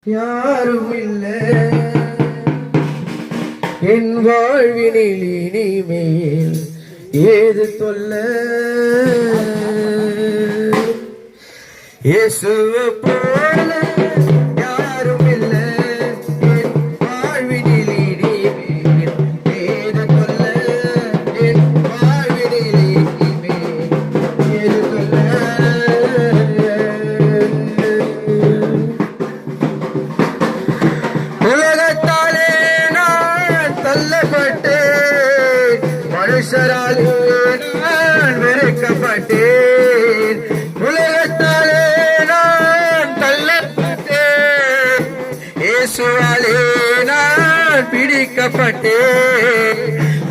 யாரும் இல்லை என் வாழ்வினில் இனிமேல் ஏது தொல்ல இயேசுவை போல யாரும் இல்லை என் வாழ்வினில் இனிமேல் ஏது தொல்ல என் வாழ்வினில் இனிமேல் ஏது தொல்ல மனுஷரால் நான் வெறுக்கப்பட்டேன், உலகத்தாலே நான் தள்ளப்பட்டேன், இயேசுவாலே நான் பிடிக்கப்பட்டேன்,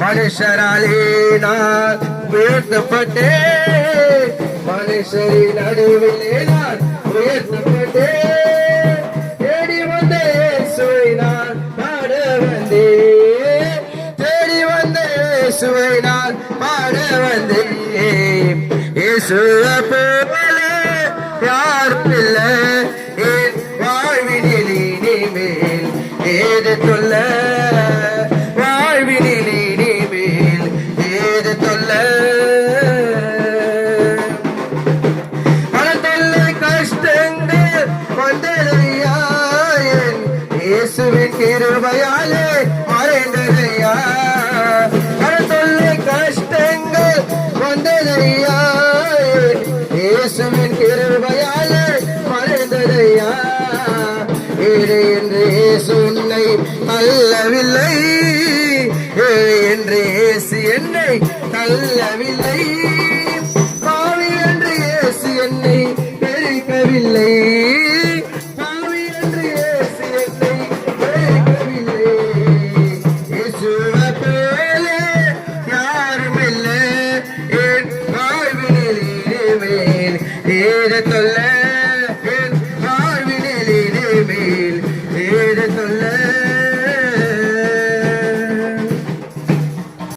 மனுஷராலே நான் உயர்த்தப்பட்டேன், மனுஷரின் நடுவிலே நான் உயர்த்தப்பட்டேன், தேடி வந்த இயேசுவை நான் பாட வந்தேன், இயேசுவை நான் பாட வந்தேன். இயேசுவை போல யாரும் இல்லை என் வாழ்வினில் இனிமேல் ஏது தொல்ல, வாழ்வினில் இனிமேல் ஏது தொல்ல. பல தொல்லை கஷ்டங்கள் வந்ததையா என் இயேசுவின் கிருபையாலே மறைந்ததையா, கஷ்டங்கள் வந்ததையா இயேசுவின் கிருபையாலே மறைந்ததையா, ஏழை என்று இயேசு என்னை தள்ளவில்லை, ஏழை என்று இயேசு என்னை தள்ளவில்லை, பாவி என்று இயேசு என்னை வெறுக்கவில்லை, பாவி என்று இயேசு என்னை வெறுக்கவில்லை, இயேசுவை போல ஏது தொல்ல.